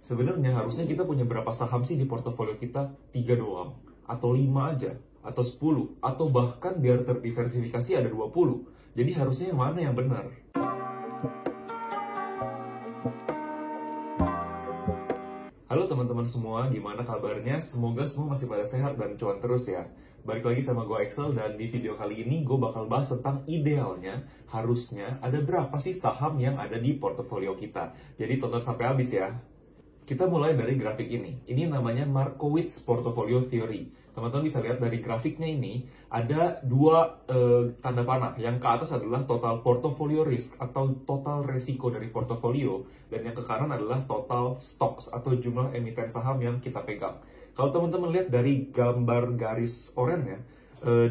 Sebenarnya harusnya kita punya berapa saham sih di portofolio kita? 3 doang, atau 5 aja, atau 10, atau bahkan biar terdiversifikasi ada 20. Jadi harusnya yang mana yang benar? Halo teman-teman semua, gimana kabarnya? Semoga semua masih pada sehat dan cuan terus ya. Balik lagi sama gue Excel, dan di video kali ini gue bakal bahas tentang idealnya harusnya ada berapa sih saham yang ada di portofolio kita. Jadi tonton sampai habis ya. Kita mulai dari grafik ini. Ini namanya Markowitz Portfolio Theory. Teman-teman bisa lihat dari grafiknya ini, ada dua tanda panah. Yang ke atas adalah total portfolio risk atau total resiko dari portofolio. Dan yang ke kanan adalah total stocks atau jumlah emiten saham yang kita pegang. Kalau teman-teman lihat dari gambar garis oranye,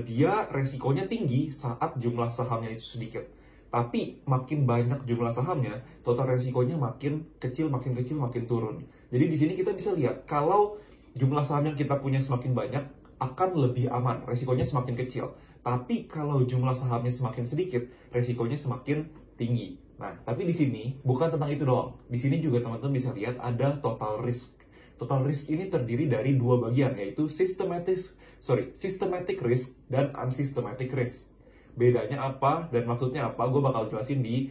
dia resikonya tinggi saat jumlah sahamnya itu sedikit. Tapi makin banyak jumlah sahamnya, total resikonya makin kecil, makin turun. Jadi di sini kita bisa lihat, kalau jumlah saham yang kita punya semakin banyak, akan lebih aman, resikonya semakin kecil. Tapi kalau jumlah sahamnya semakin sedikit, resikonya semakin tinggi. Nah, tapi di sini bukan tentang itu doang. Di sini juga teman-teman bisa lihat ada total risk. Total risk ini terdiri dari dua bagian, yaitu systematic risk dan unsystematic risk. Bedanya apa dan maksudnya apa, gue bakal jelasin di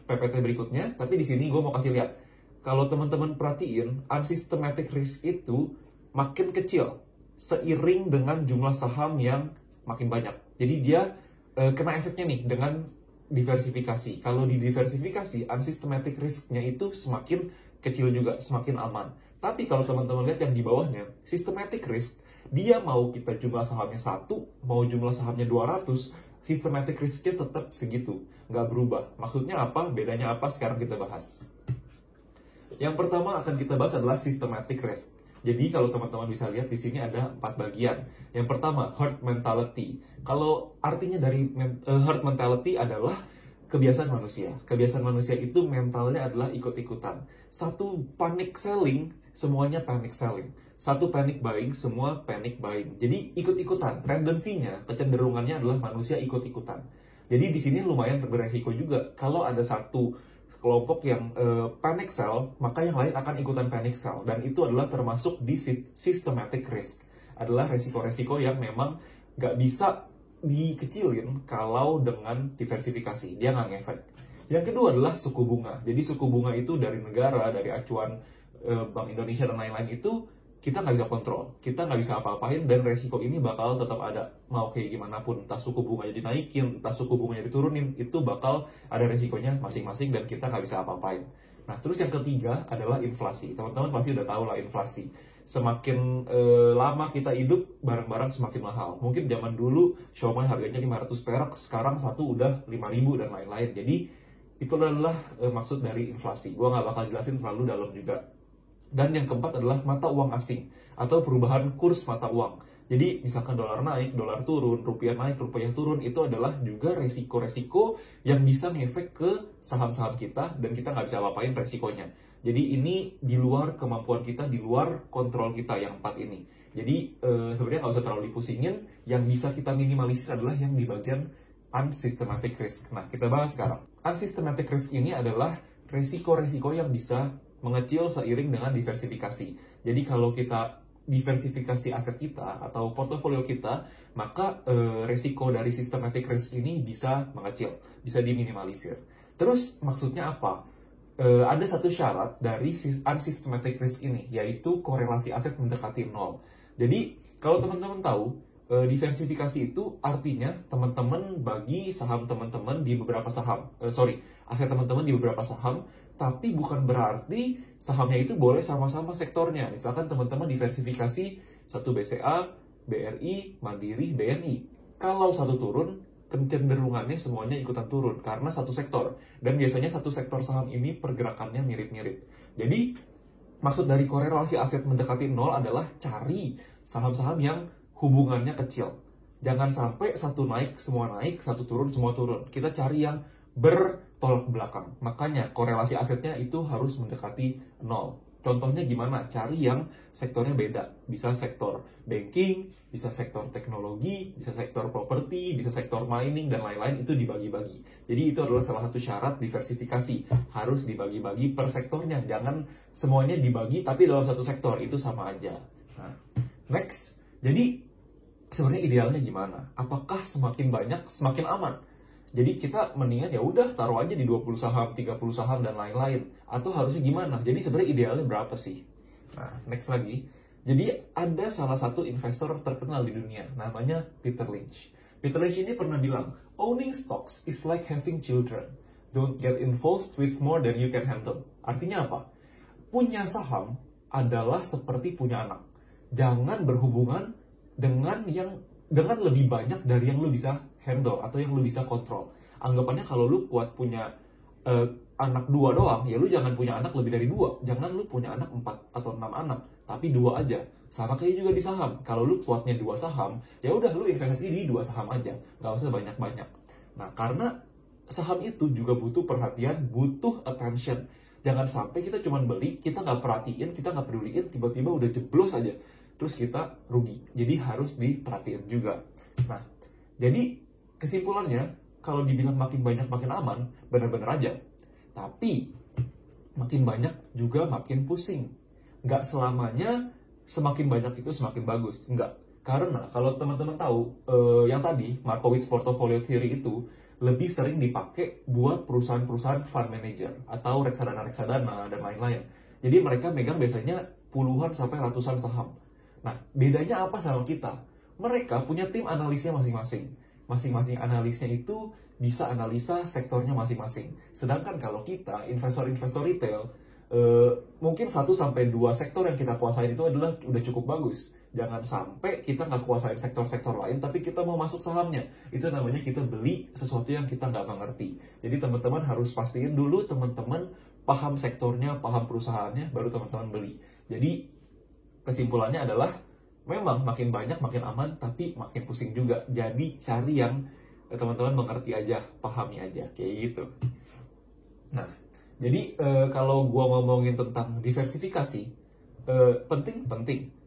PPT berikutnya. Tapi di sini gue mau kasih lihat, kalau teman-teman perhatiin, unsystematic risk itu makin kecil seiring dengan jumlah saham yang makin banyak. Jadi dia kena efeknya nih dengan diversifikasi. Kalau di diversifikasi, unsystematic risk-nya itu semakin kecil juga, semakin aman. Tapi kalau teman-teman lihat yang di bawahnya, systematic risk, dia mau kita jumlah sahamnya 1, mau jumlah sahamnya 200, systematic risk-nya tetap segitu, nggak berubah. Maksudnya apa? Bedanya apa? Sekarang kita bahas. Yang pertama akan kita bahas adalah systematic risk. Jadi kalau teman-teman bisa lihat di sini ada 4 bagian. Yang pertama, herd mentality. Kalau artinya dari herd mentality adalah kebiasaan manusia. Kebiasaan manusia itu mentalnya adalah ikut-ikutan. Satu panic selling, semuanya panic selling. Satu panic buying, semua panic buying. Jadi ikut-ikutan. Tendensinya, kecenderungannya adalah manusia ikut-ikutan. Jadi di sini lumayan beresiko juga. Kalau ada satu kelompok yang panic sell, maka yang lain akan ikutan panic sell. Dan itu adalah termasuk di systematic risk. Adalah resiko-resiko yang memang nggak bisa dikecilin kalau dengan diversifikasi. Dia nggak ngefek. Yang kedua adalah suku bunga. Jadi suku bunga itu dari negara, dari acuan Bank Indonesia dan lain-lain itu, kita nggak bisa kontrol, kita nggak bisa apa-apain, dan resiko ini bakal tetap ada. Mau kayak gimana pun, entah suku bunganya dinaikin, entah suku bunganya diturunin, itu bakal ada resikonya masing-masing dan kita nggak bisa apa-apain. Nah, terus yang ketiga adalah inflasi. Teman-teman pasti udah tahu lah inflasi. Semakin lama kita hidup, barang-barang semakin mahal. Mungkin zaman dulu siomay harganya 500 perak, sekarang satu udah 5.000 dan lain-lain. Jadi itu adalah maksud dari inflasi. Gua nggak bakal jelasin terlalu dalam juga. Dan yang keempat adalah mata uang asing atau perubahan kurs mata uang. Jadi misalkan dolar naik, dolar turun, rupiah naik, rupiah turun, itu adalah juga resiko-resiko yang bisa ngefek ke saham-saham kita dan kita nggak bisa apa-apain resikonya. Jadi ini di luar kemampuan kita, di luar kontrol kita yang 4 ini. Jadi sebenarnya nggak usah terlalu dipusingin, yang bisa kita minimalisir adalah yang di bagian unsystematic risk. Nah, kita bahas sekarang. Unsystematic risk ini adalah resiko-resiko yang bisa mengecil seiring dengan diversifikasi. Jadi kalau kita diversifikasi aset kita atau portofolio kita, maka resiko dari systematic risk ini bisa mengecil, bisa diminimalisir. Terus maksudnya apa? Ada satu syarat dari unsystematic risk ini, yaitu korelasi aset mendekati 0. Jadi kalau teman-teman tahu, diversifikasi itu artinya teman-teman bagi saham teman-teman di beberapa saham, aset teman-teman di beberapa saham, tapi bukan berarti sahamnya itu boleh sama-sama sektornya. Misalkan teman-teman diversifikasi satu BCA, BRI, Mandiri, BNI. Kalau satu turun, kecenderungannya semuanya ikutan turun karena satu sektor. Dan biasanya satu sektor saham ini pergerakannya mirip-mirip. Jadi, maksud dari korelasi aset mendekati 0 adalah cari saham-saham yang hubungannya kecil. Jangan sampai satu naik, satu turun, semua turun. Kita cari yang bertolak belakang. Makanya korelasi asetnya itu harus mendekati 0. Contohnya gimana? Cari yang sektornya beda. Bisa sektor banking, bisa sektor teknologi, bisa sektor properti, bisa sektor mining, dan lain-lain. Itu dibagi-bagi. Jadi itu adalah salah satu syarat diversifikasi. Harus dibagi-bagi per sektornya. Jangan semuanya dibagi tapi dalam satu sektor. Itu sama aja. Nah, next. Jadi sebenarnya idealnya gimana? Apakah semakin banyak semakin aman? Jadi kita mendingan ya udah taruh aja di 20 saham, 30 saham, dan lain-lain. Atau harusnya gimana? Jadi sebenarnya idealnya berapa sih? Nah, next lagi. Jadi ada salah satu investor terkenal di dunia, namanya Peter Lynch. Peter Lynch ini pernah bilang, owning stocks is like having children. Don't get involved with more than you can handle. Artinya apa? Punya saham adalah seperti punya anak. Jangan berhubungan dengan lebih banyak dari yang lu bisa handle atau yang lu bisa kontrol. Anggapannya kalau lu kuat punya anak 2 doang, ya lu jangan punya anak lebih dari 2. Jangan lu punya anak 4 atau 6 anak, tapi 2 aja. Sama kayak juga di saham. Kalau lu kuatnya 2 saham, ya udah lu investasi di 2 saham aja. Nggak usah banyak-banyak. Nah, karena saham itu juga butuh perhatian, butuh attention. Jangan sampai kita cuma beli, kita nggak perhatiin, kita nggak peduliin, tiba-tiba udah jeblos aja. Terus kita rugi. Jadi harus diperhatiin juga. Nah, jadi kesimpulannya, kalau dibilang makin banyak makin aman, benar-benar aja. Tapi, makin banyak juga makin pusing. Nggak selamanya semakin banyak itu semakin bagus. Nggak. Karena kalau teman-teman tahu, yang tadi, Markowitz Portfolio Theory itu lebih sering dipakai buat perusahaan-perusahaan fund manager atau reksadana-reksadana dan lain-lain. Jadi mereka megang biasanya puluhan sampai ratusan saham. Nah, bedanya apa sama kita? Mereka punya tim analisnya masing-masing. Masing-masing analisnya itu bisa analisa sektornya masing-masing. Sedangkan kalau kita, investor-investor retail, mungkin 1-2 sektor yang kita kuasain itu adalah udah cukup bagus. Jangan sampai kita nggak kuasain sektor-sektor lain, tapi kita mau masuk sahamnya. Itu namanya kita beli sesuatu yang kita nggak mengerti. Jadi teman-teman harus pastiin dulu teman-teman paham sektornya, paham perusahaannya, baru teman-teman beli. Jadi kesimpulannya adalah memang makin banyak makin aman, tapi makin pusing juga. Jadi cari yang teman-teman mengerti aja, pahami aja, kayak gitu. Nah, jadi kalau gua ngomongin tentang diversifikasi, penting,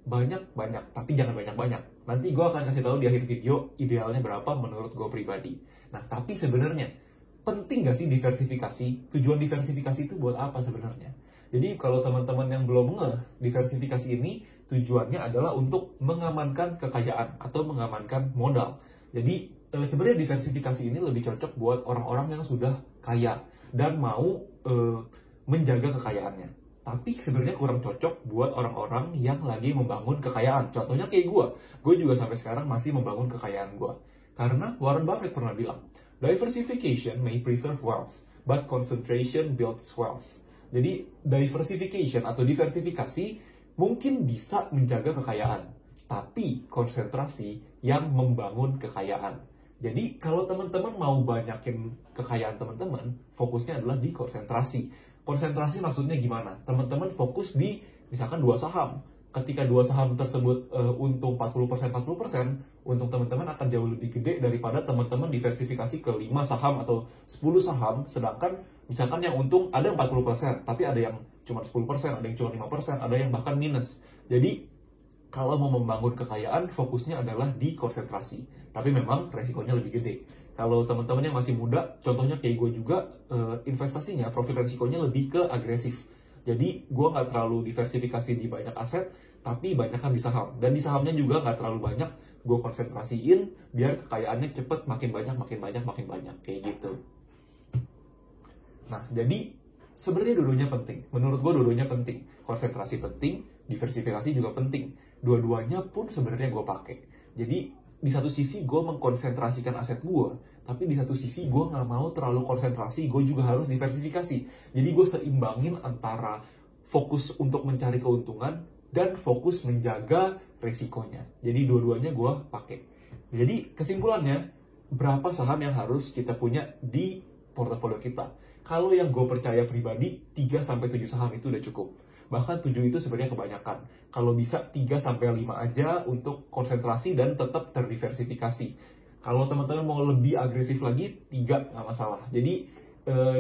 banyak, tapi jangan banyak-banyak. Nanti gua akan kasih tahu di akhir video idealnya berapa menurut gua pribadi. Nah, tapi sebenarnya penting nggak sih diversifikasi? Tujuan diversifikasi itu buat apa sebenarnya? Jadi kalau teman-teman yang belum diversifikasi ini tujuannya adalah untuk mengamankan kekayaan atau mengamankan modal. Jadi sebenarnya diversifikasi ini lebih cocok buat orang-orang yang sudah kaya dan mau menjaga kekayaannya. Tapi sebenarnya kurang cocok buat orang-orang yang lagi membangun kekayaan. Contohnya kayak gue juga sampai sekarang masih membangun kekayaan gue. Karena Warren Buffett pernah bilang, diversification may preserve wealth, but concentration builds wealth. Jadi diversification atau diversifikasi mungkin bisa menjaga kekayaan, tapi konsentrasi yang membangun kekayaan. Jadi kalau teman-teman mau banyakin kekayaan teman-teman, fokusnya adalah di konsentrasi. Konsentrasi maksudnya gimana? Teman-teman fokus di misalkan 2 saham. Ketika 2 saham tersebut untung 40%, untung teman-teman akan jauh lebih gede daripada teman-teman diversifikasi ke 5 saham atau 10 saham, sedangkan misalkan yang untung ada 40%, tapi ada yang cuma 10%, ada yang cuma 5%, ada yang bahkan minus. Jadi, kalau mau membangun kekayaan, fokusnya adalah di konsentrasi. Tapi memang resikonya lebih gede. Kalau teman-teman yang masih muda, contohnya kayak gue juga, investasinya, profil resikonya lebih ke agresif. Jadi, gue nggak terlalu diversifikasi di banyak aset, tapi banyakkan di saham. Dan di sahamnya juga nggak terlalu banyak, gue konsentrasiin, biar kekayaannya cepet, makin banyak, kayak gitu. Nah, jadi sebenarnya dua-duanya penting. Menurut gue dua-duanya penting. Konsentrasi penting, diversifikasi juga penting. Dua-duanya pun sebenarnya gue pakai. Jadi, di satu sisi gue mengkonsentrasikan aset gue, tapi di satu sisi gue nggak mau terlalu konsentrasi, gue juga harus diversifikasi. Jadi gue seimbangin antara fokus untuk mencari keuntungan dan fokus menjaga resikonya. Jadi dua-duanya gue pakai. Jadi kesimpulannya, berapa saham yang harus kita punya di portofolio kita? Kalau yang gue percaya pribadi, 3-7 saham itu udah cukup. Bahkan 7 itu sebenarnya kebanyakan. Kalau bisa 3-5 aja untuk konsentrasi dan tetap terdiversifikasi. Kalau teman-teman mau lebih agresif lagi, 3 nggak masalah. Jadi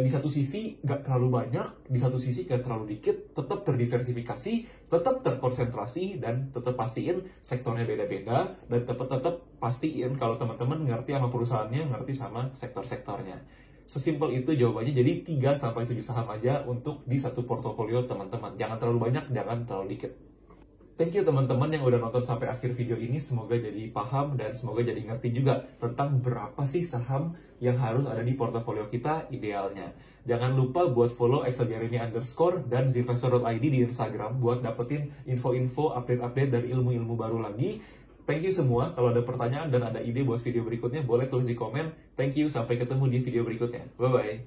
di satu sisi nggak terlalu banyak, di satu sisi nggak terlalu dikit, tetap terdiversifikasi, tetap terkonsentrasi, dan tetap pastiin sektornya beda-beda, dan tetap pastiin kalau teman-teman ngerti sama perusahaannya, ngerti sama sektor-sektornya. Sesimpel itu jawabannya, jadi 3-7 saham aja untuk di satu portofolio teman-teman. Jangan terlalu banyak, jangan terlalu dikit. Thank you teman-teman yang udah nonton sampai akhir video ini. Semoga jadi paham dan semoga jadi ngerti juga tentang berapa sih saham yang harus ada di portofolio kita idealnya. Jangan lupa buat follow @exceljeremy_ dan zinvestor.id di Instagram buat dapetin info-info, update-update dan ilmu-ilmu baru lagi. Thank you semua. Kalau ada pertanyaan dan ada ide buat video berikutnya, boleh tulis di komen. Thank you, sampai ketemu di video berikutnya. Bye-bye.